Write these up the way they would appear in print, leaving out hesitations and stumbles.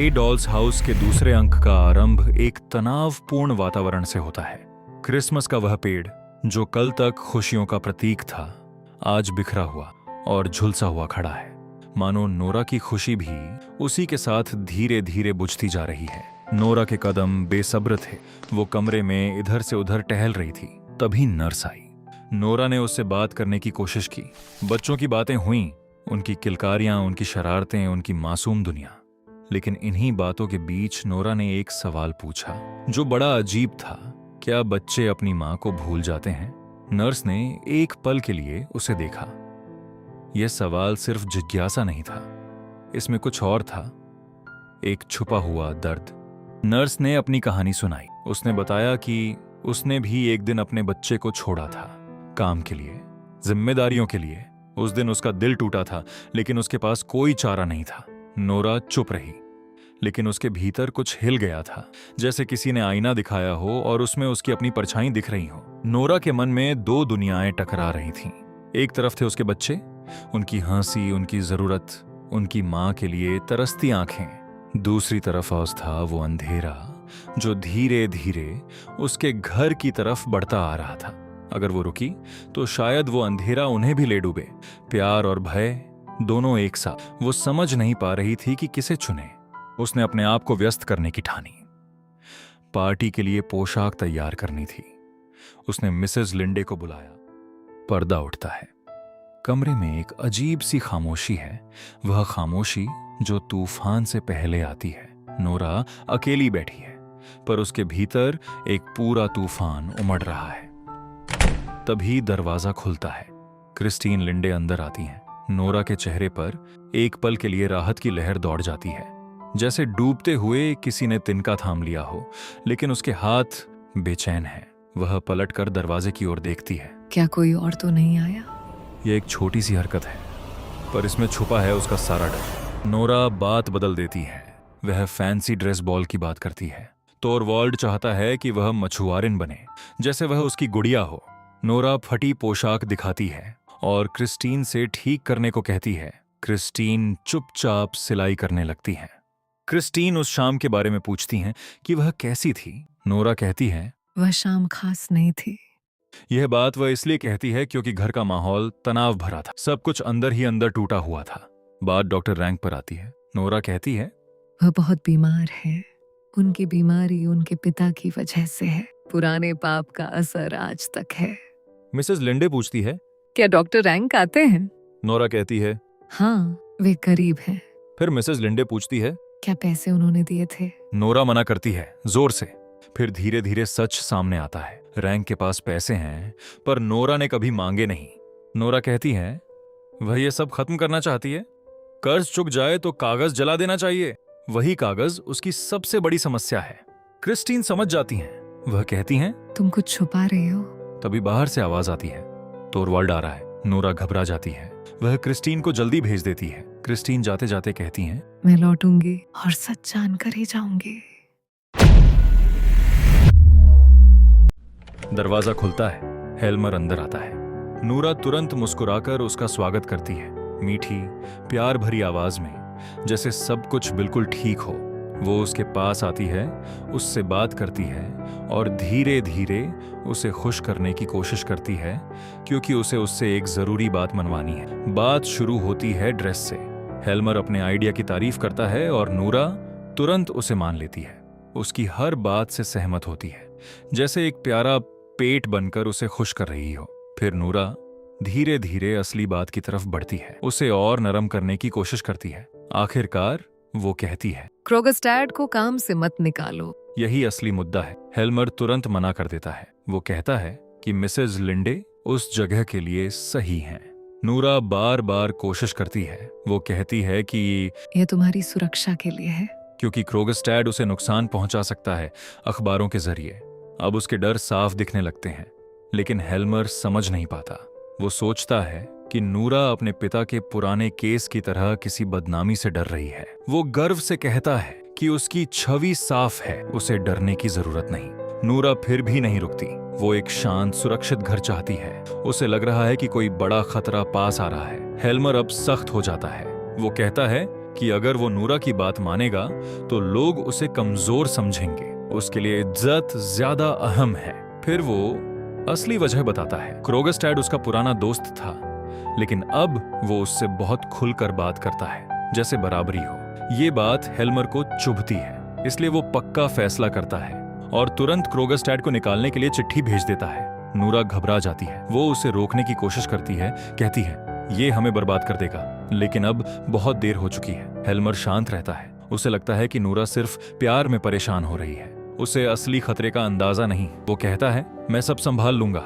ए dolls house के दूसरे अंक का आरंभ एक तनावपूर्ण वातावरण से होता है। क्रिसमस का वह पेड़ जो कल तक खुशियों का प्रतीक था, आज बिखरा हुआ और झुलसा हुआ खड़ा है, मानो नोरा की खुशी भी उसी के साथ धीरे धीरे बुझती जा रही है। नोरा के कदम बेसब्र थे। वो कमरे में इधर से उधर टहल रही थी। तभी नर्स आई। नोरा ने उससे बात करने की कोशिश की। बच्चों की बातें हुईं, उनकी किलकारियां, उनकी शरारतें, उनकी मासूम दुनिया। लेकिन इन्हीं बातों के बीच नोरा ने एक सवाल पूछा जो बड़ा अजीब था। क्या बच्चे अपनी मां को भूल जाते हैं? नर्स ने एक पल के लिए उसे देखा। यह सवाल सिर्फ जिज्ञासा नहीं था, इसमें कुछ और था, एक छुपा हुआ दर्द। नर्स ने अपनी कहानी सुनाई। उसने बताया कि उसने भी एक दिन अपने बच्चे को छोड़ा था, काम के लिए, जिम्मेदारियों के लिए। उस दिन उसका दिल टूटा था, लेकिन उसके पास कोई चारा नहीं था। नोरा चुप रही, लेकिन उसके भीतर कुछ हिल गया था, जैसे किसी ने आईना दिखाया हो और उसमें उसकी अपनी परछाई दिख रही हो। नोरा के मन में दो दुनियाएं टकरा रही थीं। एक तरफ थे उसके बच्चे, उनकी हंसी, उनकी जरूरत, उनकी मां के लिए तरसती आंखें। दूसरी तरफ था वो अंधेरा जो धीरे धीरे उसके घर की तरफ बढ़ता आ रहा था। अगर वो रुकी तो शायद वो अंधेरा उन्हें भी ले डूबे। प्यार और भय दोनों एक साथ। वो समझ नहीं पा रही थी कि किसे चुने। उसने अपने आप को व्यस्त करने की ठानी। पार्टी के लिए पोशाक तैयार करनी थी। उसने मिसेस लिंडे को बुलाया। पर्दा उठता है। कमरे में एक अजीब सी खामोशी है, वह खामोशी जो तूफान से पहले आती है। नोरा अकेली बैठी है, पर उसके भीतर एक पूरा तूफान उमड़ रहा है। तभी दरवाजा खुलता है। क्रिस्टीन लिंडे अंदर आती हैं। नोरा के चेहरे पर एक पल के लिए राहत की लहर दौड़ जाती है, जैसे डूबते हुए किसी ने तिनका थाम लिया हो, लेकिन उसके हाथ बेचैन हैं। वह पलटकर दरवाजे की ओर देखती है। क्या कोई और तो नहीं आया? यह एक छोटी सी हरकत है, पर इसमें छुपा है उसका सारा डर। नोरा बात बदल देती है। वह फैंसी ड्रेस बॉल की बात करती है। तोरवाल्ड चाहता है कि वह मछुआरिन बने, जैसे वह उसकी गुड़िया हो। नोरा फटी पोशाक दिखाती है और क्रिस्टीन से ठीक करने को कहती है। क्रिस्टीन चुपचाप सिलाई करने लगती है। क्रिस्टीन उस शाम के बारे में पूछती हैं कि वह कैसी थी। नोरा कहती है, वह शाम खास नहीं थी। यह बात वह इसलिए कहती है क्योंकि घर का माहौल तनाव भरा था। सब कुछ अंदर ही अंदर टूटा हुआ था। बात डॉक्टर रैंक पर आती है। नोरा कहती है, वह बहुत बीमार है। उनकी बीमारी उनके पिता की वजह से है। पुराने पाप का असर आज तक है। मिसेस लिंडे पूछती है, क्या डॉक्टर रैंक आते हैं? नोरा कहती है, हाँ, वे करीब हैं। फिर मिसेस लिंडे पूछती है, क्या पैसे उन्होंने दिए थे? नोरा मना करती है, जोर से। फिर धीरे धीरे सच सामने आता है। रैंक के पास पैसे हैं, पर नोरा ने कभी मांगे नहीं। नोरा कहती है, वह ये सब खत्म करना चाहती है। कर्ज चुक जाए तो कागज जला देना चाहिए। वही कागज उसकी सबसे बड़ी समस्या है। क्रिस्टीन समझ जाती हैं। वह कहती हैं, तुम कुछ छुपा रही हो। तभी बाहर से आवाज आती है, तोरवाल्ड आ रहा है। नोरा घबरा जाती है। वह क्रिस्टीन को जल्दी भेज देती है। क्रिस्टीन जाते जाते कहती हैं, मैं लौटूंगी और सच जानकर ही जाऊंगी। दरवाजा खुलता है। हेल्मर अंदर आता है। नोरा तुरंत मुस्कुराकर उसका स्वागत करती है, मीठी प्यार भरी आवाज में, जैसे सब कुछ बिल्कुल ठीक हो। वो उसके पास आती है, उससे बात करती है और धीरे धीरे उसे खुश करने की कोशिश करती है, क्योंकि उसे उससे एक जरूरी बात मनवानी है। बात शुरू होती है ड्रेस से। हेल्मर अपने आइडिया की तारीफ करता है और नोरा तुरंत उसे मान लेती है। उसकी हर बात से सहमत होती है, जैसे एक प्यारा पेट बनकर उसे खुश कर रही हो। फिर नोरा धीरे धीरे असली बात की तरफ बढ़ती है, उसे और नरम करने की कोशिश करती है। आखिरकार वो कहती है, क्रोगस्टैड को काम से मत निकालो। यही असली मुद्दा है। हेल्मर तुरंत मना कर देता है। वो कहता है कि मिसेस लिंडे उस जगह के लिए सही हैं। नोरा बार बार कोशिश करती है। वो कहती है कि यह तुम्हारी सुरक्षा के लिए है, क्योंकि क्रोगस्टैड उसे नुकसान पहुंचा सकता है अखबारों के जरिए। अब उसके डर साफ दिखने लगते हैं, लेकिन हेल्मर समझ नहीं पाता। वो सोचता है कि नोरा अपने पिता के पुराने केस की तरह किसी बदनामी से डर रही है। वो गर्व से कहता है कि उसकी छवि साफ है, उसे डरने की जरूरत नहीं। नोरा फिर भी नहीं रुकती। वो एक शांत सुरक्षित घर चाहती है। उसे लग रहा है कि कोई बड़ा खतरा पास आ रहा है। हेल्मर अब सख्त हो जाता है। वो कहता है कि अगर वो नूरा की बात मानेगा तो लोग उसे कमजोर समझेंगे, उसके लिए इज्जत ज्यादा अहम है। फिर वो असली वजह बताता है। क्रोगस्टैड उसका पुराना दोस्त था, लेकिन अब वो उससे बहुत खुलकर बात करता है, जैसे बराबरी हो। ये बात हेल्मर को चुभती है, इसलिए वो पक्का फैसला करता है और तुरंत क्रोगस्टैड को निकालने के लिए चिट्ठी भेज देता है। नूरा घबरा जाती है, वो उसे रोकने की कोशिश करती है, कहती है ये हमें बर्बाद कर देगा, लेकिन अब बहुत देर हो चुकी है। हेल्मर शांत रहता है, उसे लगता है कि नूरा सिर्फ प्यार में परेशान हो रही है, उसे असली खतरे का अंदाजा नहीं। वो कहता है मैं सब संभाल लूंगा,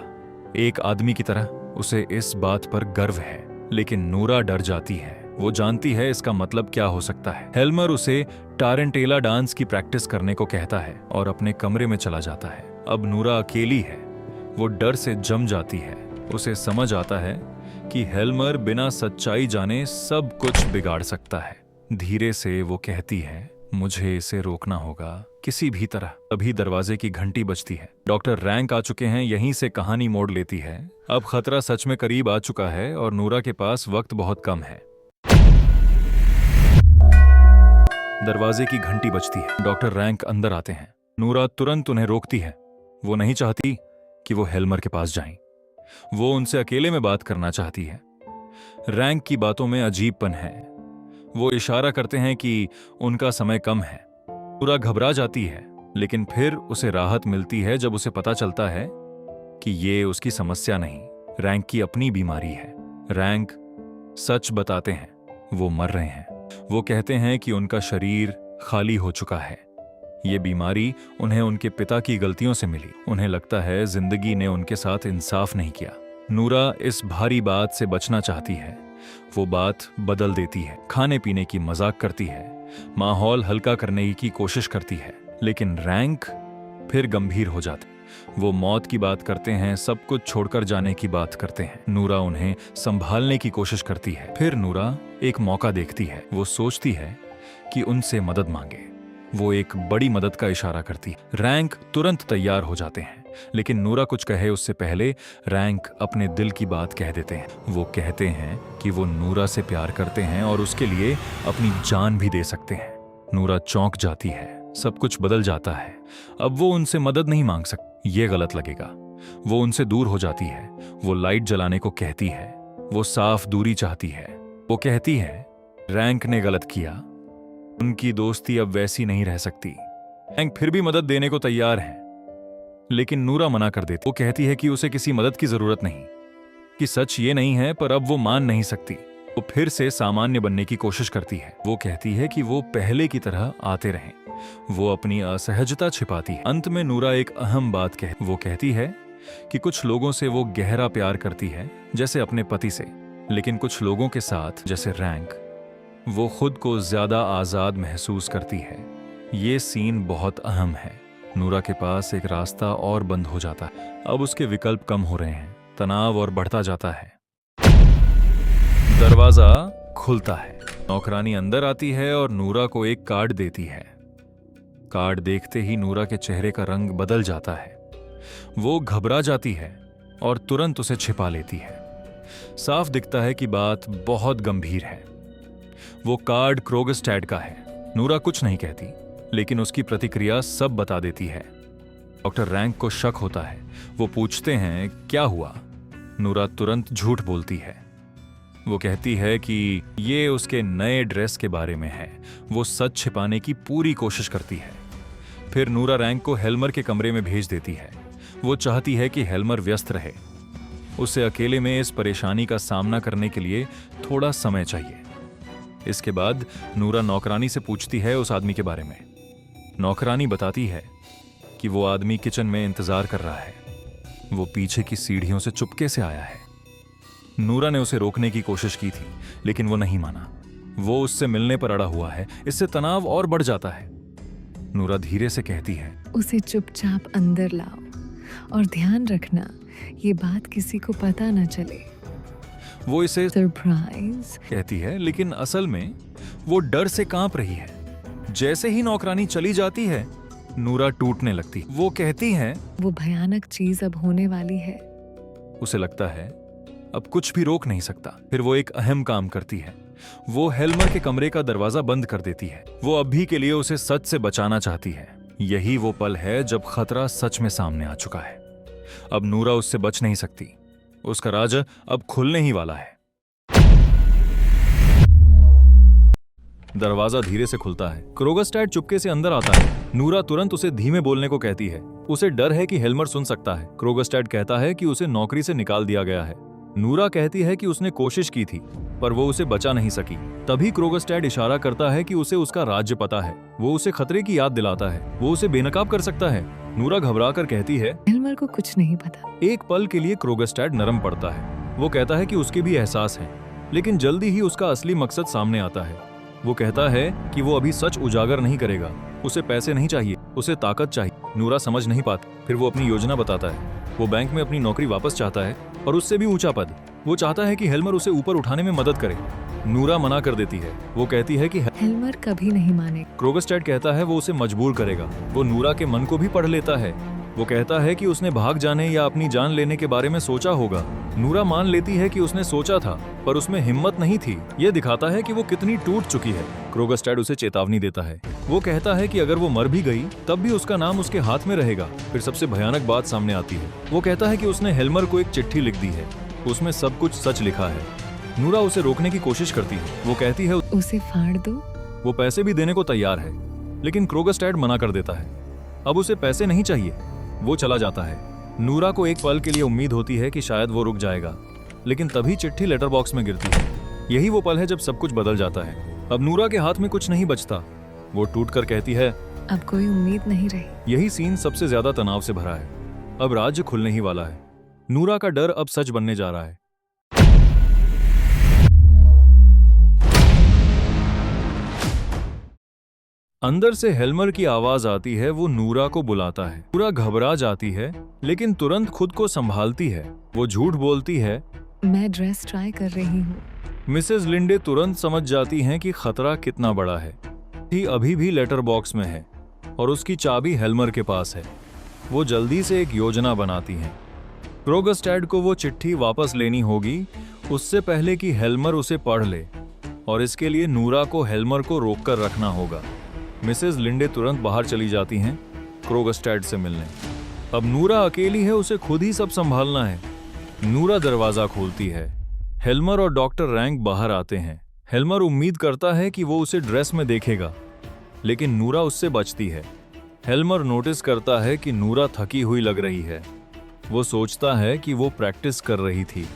एक आदमी की तरह। उसे इस बात पर गर्व है, लेकिन नूरा डर जाती है। वो जानती है इसका मतलब क्या हो सकता है। हेल्मर उसे टारेंटेला डांस की प्रैक्टिस करने को कहता है और अपने कमरे में चला जाता है। अब नूरा अकेली है, वो डर से जम जाती है। उसे समझ आता है कि हेल्मर बिना सच्चाई जाने सब कुछ बिगाड़ सकता है। धीरे से वो कहती है मुझे इसे रोकना होगा किसी भी तरह। अभी दरवाजे की घंटी बजती है। डॉक्टर रैंक आ चुके हैं। यहीं से कहानी मोड़ लेती है। अब खतरा सच में करीब आ चुका है और नूरा के पास वक्त बहुत कम है। दरवाजे की घंटी बजती है। डॉक्टर रैंक अंदर आते हैं। नूरा तुरंत उन्हें रोकती है। वो नहीं चाहती कि वो हेल्मर के पास जाएं। वो उनसे अकेले में बात करना चाहती है। रैंक की बातों में अजीबपन है। वो इशारा करते हैं कि उनका समय कम है। नूरा घबरा जाती है, लेकिन फिर उसे राहत मिलती है जब उसे पता चलता है कि ये उसकी समस्या नहीं, रैंक की अपनी बीमारी है। रैंक सच बताते हैं, वो मर रहे हैं। वो कहते हैं कि उनका शरीर खाली हो चुका है। ये बीमारी उन्हें उनके पिता की गलतियों से मिली। उन्हें लगता है जिंदगी ने उनके साथ इंसाफ नहीं किया। नूरा इस भारी बात से बचना चाहती है। वो बात बदल देती है, खाने पीने की मजाक करती है, माहौल हल्का करने की कोशिश करती है, लेकिन रैंक फिर गंभीर हो जाते। वो मौत की बात करते हैं, सब कुछ छोड़कर जाने की बात करते हैं। नूरा उन्हें संभालने की कोशिश करती है। फिर नूरा एक मौका देखती है। वो सोचती है कि उनसे मदद मांगे। वो एक बड़ी मदद का इशारा करती है। रैंक तुरंत तैयार हो जाते हैं, लेकिन नूरा कुछ कहे उससे पहले रैंक अपने दिल की बात कह देते हैं। वो कहते हैं कि वो नूरा से प्यार करते हैं और उसके लिए अपनी जान भी दे सकते हैं। नूरा चौंक जाती है। सब कुछ बदल जाता है। अब वो उनसे मदद नहीं मांग सकती, ये गलत लगेगा। वो उनसे दूर हो जाती है। वो लाइट जलाने को कहती है। वो साफ दूरी चाहती है। वो कहती है रैंक ने गलत किया, उनकी दोस्ती अब वैसी नहीं रह सकती। रैंक फिर भी मदद देने को तैयार है, लेकिन नूरा मना कर देती। वो कहती है कि उसे किसी मदद की जरूरत नहीं, कि सच ये नहीं है, पर अब वो मान नहीं सकती। वो फिर से सामान्य बनने की कोशिश करती है। वो कहती है कि वो पहले की तरह आते रहें। वो अपनी असहजता छिपाती है। अंत में नूरा एक अहम बात वो कहती है कि कुछ लोगों से वो गहरा प्यार करती है, जैसे अपने पति से, लेकिन कुछ लोगों के साथ, जैसे रैंक, वो खुद को ज्यादा आजाद महसूस करती है। ये सीन बहुत अहम है। नूरा के पास एक रास्ता और बंद हो जाता है। अब उसके विकल्प कम हो रहे हैं। तनाव और बढ़ता जाता है। दरवाजा खुलता है। नौकरानी अंदर आती है और नूरा को एक कार्ड देती है। कार्ड देखते ही नूरा के चेहरे का रंग बदल जाता है। वो घबरा जाती है और तुरंत उसे छिपा लेती है। साफ दिखता है कि बात बहुत गंभीर है। वो कार्ड क्रोगस्टैड का है। नूरा कुछ नहीं कहती, लेकिन उसकी प्रतिक्रिया सब बता देती है। डॉक्टर रैंक को शक होता है। वो पूछते हैं क्या हुआ। नूरा तुरंत झूठ बोलती है। वो कहती है कि ये उसके नए ड्रेस के बारे में है। वो सच छिपाने की पूरी कोशिश करती है। फिर नूरा रैंक को हेल्मर के कमरे में भेज देती है। वो चाहती है कि हेल्मर व्यस्त रहे। उसे अकेले में इस परेशानी का सामना करने के लिए थोड़ा समय चाहिए। इसके बाद नूरा नौकरानी से पूछती है उस आदमी के बारे में। नौकरानी बताती है कि वो आदमी किचन में इंतजार कर रहा है। वो पीछे की सीढ़ियों से चुपके से आया है। नूरा ने उसे रोकने की कोशिश की थी, लेकिन वो नहीं माना। वो उससे मिलने पर अड़ा हुआ है। इससे तनाव और बढ़ जाता है। नूरा धीरे से कहती है उसे चुपचाप अंदर लाओ और ध्यान रखना ये बात किसी को पता न चले। वो इसे सरप्राइज कहती है, लेकिन असल में वो डर से कांप रही है। जैसे ही नौकरानी चली जाती है, नूरा टूटने लगती। वो कहती है वो भयानक चीज अब होने वाली है। उसे लगता है अब कुछ भी रोक नहीं सकता। फिर वो एक अहम काम करती है। वो हेल्मर के कमरे का दरवाजा बंद कर देती है। वो अभी के लिए उसे सच से बचाना चाहती है। यही वो पल है जब खतरा सच में सामने आ चुका है। अब नूरा उससे बच नहीं सकती। उसका राज अब खुलने ही वाला है। दरवाजा धीरे से खुलता है। क्रोगस्टैट चुपके से अंदर आता है। नूरा तुरंत उसे धीमे बोलने को कहती है। उसे डर है कि हेल्मर सुन सकता है। क्रोगस्टैट कहता है कि उसे नौकरी से निकाल दिया गया है। नूरा कहती है कि उसने कोशिश की थी पर वो उसे बचा नहीं सकी। तभी क्रोगस्टैट इशारा करता है कि उसे उसका राज्य पता है। वो उसे खतरे की याद दिलाता है। वो उसे बेनकाब कर सकता है। नूरा घबरा कर कहती है, हेल्मर को कुछ नहीं पता। एक पल के लिए क्रोगस्टैट नरम पड़ता है। वो कहता है कि उसके भी एहसास है, लेकिन जल्दी ही उसका असली मकसद सामने आता है। वो कहता है कि वो अभी सच उजागर नहीं करेगा। उसे पैसे नहीं चाहिए, उसे ताकत चाहिए। नूरा समझ नहीं पाती। फिर वो अपनी योजना बताता है। वो बैंक में अपनी नौकरी वापस चाहता है और उससे भी ऊंचा पद। वो चाहता है कि हेल्मर उसे ऊपर उठाने में मदद करे। नूरा मना कर देती है। वो कहती है कि हेल्मर कभी नहीं मानेगा। क्रोगस्टैट कहता है वो उसे मजबूर करेगा। वो नूरा के मन को भी पढ़ लेता है। वो कहता है कि उसने भाग जाने या अपनी जान लेने के बारे में सोचा होगा। नूरा मान लेती है कि उसने सोचा था पर उसमें हिम्मत नहीं थी। ये दिखाता है कि वो कितनी टूट चुकी है। क्रोगस्टैट उसे चेतावनी देता है। वो कहता है कि अगर वो मर भी गई तब भी उसका नाम उसके हाथ में रहेगा। फिर सबसे भयानक बात सामने आती है। वो कहता है कि उसने हेल्मर को एक चिट्ठी लिख दी है। उसमें सब कुछ सच लिखा है। नूरा उसे रोकने की कोशिश करती है। वो कहती है उसे फाड़ दो। वो पैसे भी देने को तैयार है, लेकिन क्रोगस्टैट मना कर देता है। अब उसे पैसे नहीं चाहिए। वो चला जाता है। नूरा को एक पल के लिए उम्मीद होती है कि शायद वो रुक जाएगा, लेकिन तभी चिट्ठी लेटर बॉक्स में गिरती है। यही वो पल है जब सब कुछ बदल जाता है। अब नूरा के हाथ में कुछ नहीं बचता। वो टूटकर कहती है, अब कोई उम्मीद नहीं रही। यही सीन सबसे ज्यादा तनाव से भरा है। अब राज्य खुलने ही वाला है। नूरा का डर अब सच बनने जा रहा है। अंदर से हेल्मर की आवाज आती है। वो नूरा को बुलाता है। नूरा घबरा जाती है, लेकिन तुरंत खुद को संभालती है। वो झूठ बोलती है, मैं ड्रेस ट्राई कर रही हूँ। मिसेस लिंडे तुरंत समझ जाती हैं कि खतरा कितना बड़ा है। ही अभी भी लेटर बॉक्स में है और उसकी चाबी हेल्मर के पास है। वो जल्दी से एक योजना बनाती हैं। क्रोगस्टैट को वो चिट्ठी वापस लेनी होगी उससे पहले कि हेल्मर उसे पढ़ ले, और इसके लिए नूरा को हेल्मर को रोककर रखना होगा। मिसेस लिंडे तुरंत बाहर चली जाती हैं क्रोगस्टैट से मिलने। अब नूरा अकेली है। उसे खुद ही सब संभालना है। नूरा दरवाजा खोलती है। हेल्मर और डॉक्टर रैंक बाहर आते हैं। हेल्मर उम्मीद करता है कि वो उसे ड्रेस में देखेगा, लेकिन नूरा उससे बचती है। हेल्मर नोटिस करता है कि नूरा थकी हुई लग रही है। वो सोचता है कि वो प्रैक्टिस कर रही थी।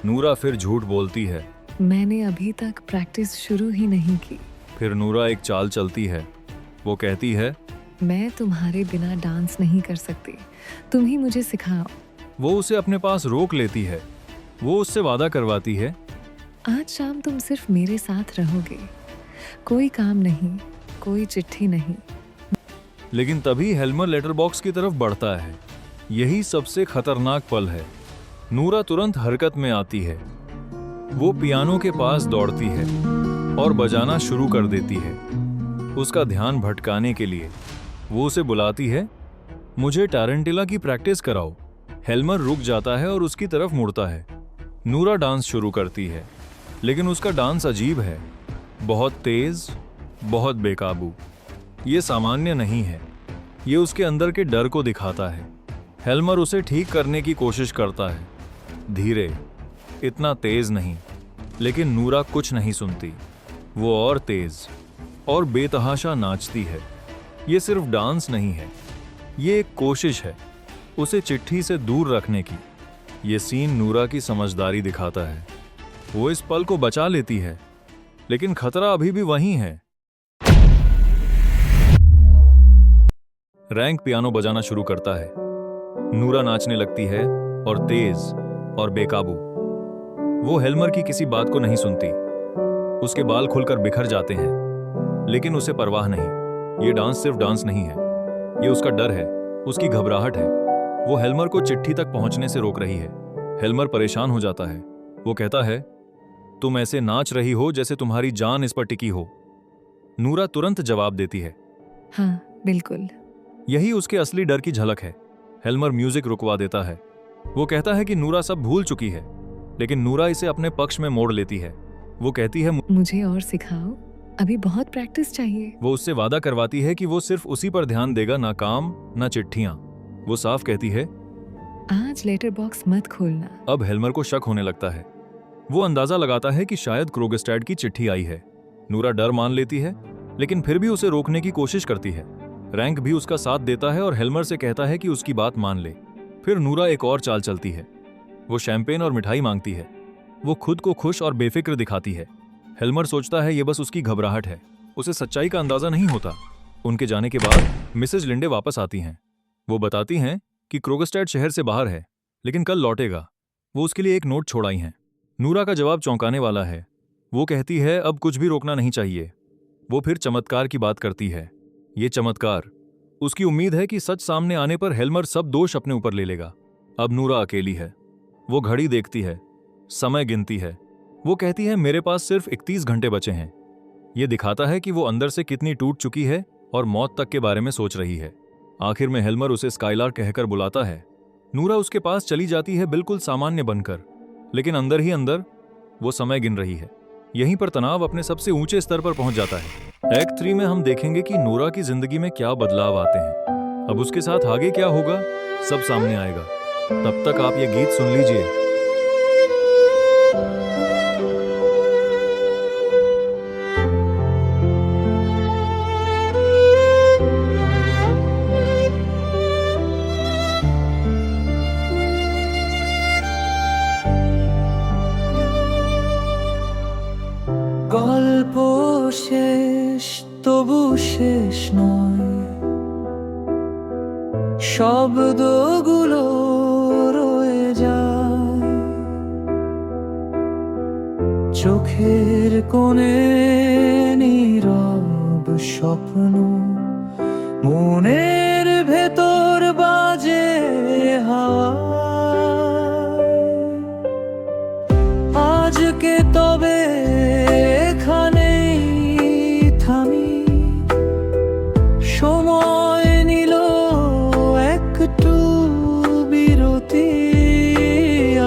नूरा फिर झूठ बोलती है, मैंने अभी तक प्रैक्टिस शुरू ही नहीं की। फिर नूरा एक चाल चलती है। वो कहती है, मैं तुम्हारे बिना डांस नहीं कर सकती, तुम ही मुझे सिखाओ। वो उसे अपने पास रोक लेती है। वो उससे वादा करवाती है, आज शाम तुम सिर्फ मेरे साथ रहोगे, कोई काम नहीं, कोई चिट्ठी नहीं। लेकिन तभी हेल्मर लेटर बॉक्स की तरफ बढ़ता है। यही सबसे खतरनाक पल है। नूरा तुरंत हरकत में आती है। वो पियानो के पास दौड़ती है और बजाना शुरू कर देती है। उसका ध्यान भटकाने के लिए वो उसे बुलाती है, मुझे टारंटिला की प्रैक्टिस कराओ। हेल्मर रुक जाता है और उसकी तरफ मुड़ता है। नूरा डांस शुरू करती है, लेकिन उसका डांस अजीब है, बहुत तेज, बहुत बेकाबू। ये सामान्य नहीं है। ये उसके अंदर के डर को दिखाता है। हेल्मर उसे ठीक करने की कोशिश करता है, धीरे, इतना तेज नहीं। लेकिन नूरा कुछ नहीं सुनती। वो और तेज और बेतहाशा नाचती है। ये सिर्फ डांस नहीं है, ये एक कोशिश है उसे चिट्ठी से दूर रखने की। ये सीन नूरा की समझदारी दिखाता है। वो इस पल को बचा लेती है, लेकिन खतरा अभी भी वहीं है। रैंक पियानो बजाना शुरू करता है। नूरा नाचने लगती है और तेज और बेकाबू। वो हेल्मर की किसी बात को नहीं सुनती। उसके बाल खुलकर बिखर जाते हैं, लेकिन उसे परवाह नहीं। ये डांस सिर्फ डांस नहीं है, ये उसका डर है, उसकी घबराहट है। वो हेल्मर को चिट्ठी तक पहुंचने से रोक रही है। हेल्मर परेशान हो जाता है। वो कहता है, तुम ऐसे नाच रही हो जैसे तुम्हारी जान इस पर टिकी हो। नूरा तुरंत जवाब देती है, हाँ बिल्कुल। यही उसके असली डर की झलक है। हेल्मर म्यूजिक रुकवा देता है। वो कहता है कि नूरा सब भूल चुकी है, लेकिन नूरा इसे अपने पक्ष में मोड़ लेती है। वो कहती है मुझे और सिखाओ, अभी बहुत प्रैक्टिस चाहिए। वो उससे वादा करवाती है कि वो सिर्फ उसी पर ध्यान देगा, ना काम ना चिट्ठियां। वो साफ कहती है आज लेटर बॉक्स मत खोलना। अब हेल्मर को शक होने लगता है। वो अंदाजा लगाता है कि शायद क्रोगस्टैड की चिट्ठी आई है। नूरा डर मान लेती है, लेकिन फिर भी उसे रोकने की कोशिश करती है। रैंक भी उसका साथ देता है और हेल्मर से कहता है कि उसकी बात मान ले। फिर नूरा एक और चाल चलती है। वो शैंपेन और मिठाई मांगती है। वो खुद को खुश और बेफिक्र दिखाती है। हेल्मर सोचता है ये बस उसकी घबराहट है, उसे सच्चाई का अंदाजा नहीं होता। उनके जाने के बाद मिसेज लिंडे वापस आती हैं। वो बताती हैं कि क्रोगस्टैड शहर से बाहर है, लेकिन कल लौटेगा। वो उसके लिए एक नोट छोड़ आई हैं। नूरा का जवाब चौंकाने वाला है। वो कहती है अब कुछ भी रोकना नहीं चाहिए। वो फिर चमत्कार की बात करती है। ये चमत्कार, उसकी उम्मीद है कि सच सामने आने पर हेल्मर सब दोष अपने ऊपर ले लेगा। अब नूरा अकेली है। वो घड़ी देखती है, समय गिनती है। वो कहती है मेरे पास सिर्फ 31 घंटे बचे हैं। ये दिखाता है कि वो अंदर से कितनी टूट चुकी है और मौत तक के बारे में सोच रही है। आखिर में हेल्मर उसे स्काइलार्क कहकर बुलाता है। नूरा उसके पास चली जाती है, बिल्कुल सामान्य बनकर, लेकिन अंदर ही अंदर वो समय गिन रही है। यहीं पर तनाव अपने सबसे ऊंचे स्तर पर पहुंच जाता है। एक्ट 3 में हम देखेंगे कि नूरा की जिंदगी में क्या बदलाव आते हैं। अब उसके साथ आगे क्या होगा, सब सामने आएगा। तब तक आप ये गीत सुन लीजिए। গল্প শেষ তবু শেষ নয়, শব্দগুলো রয়ে যায় চোখের কোণে, নীরব স্বপ্ন মনের ভেতর বাজে হাওয়া। আজকে তবে এখানেই থামি, সময় নিল একটু বিরতি,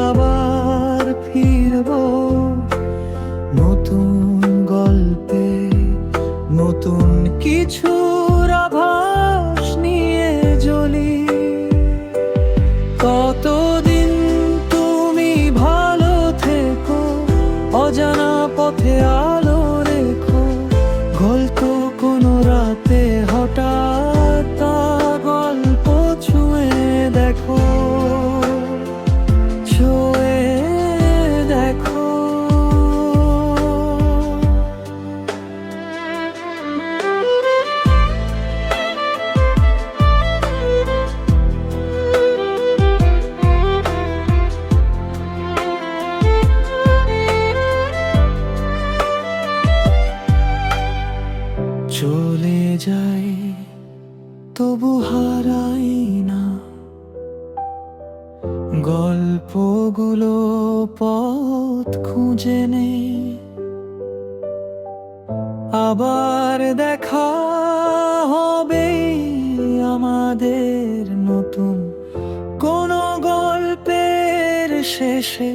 আবার ফিরব নতুন গল্পে, নতুন কিছুর আভাস নিয়ে জ্বলি। ততদিন তুমি ভালো থেকো, অজানা পথে আলো রেখো। গল্প কোনো রাতে হঠাৎ তা গল্প ছুঁয়ে দেখো, ছুঁয়ে দেখো। চলে যাই তবু হারাই না, গল্পগুলো পথ খুঁজে নে। আবার দেখা হবে আমাদের নতুন কোনো গল্পের শেষে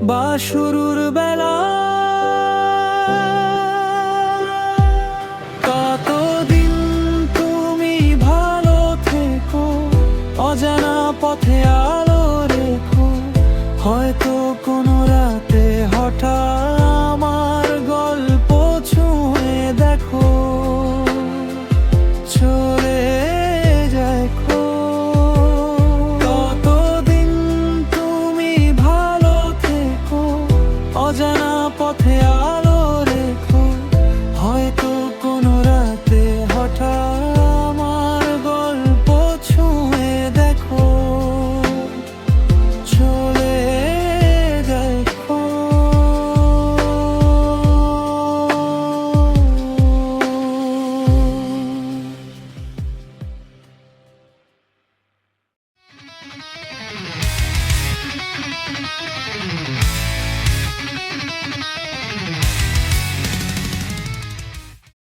বা শুরুর বেলা। ততদিন তুমি ভালো থেকো, অজানা পথে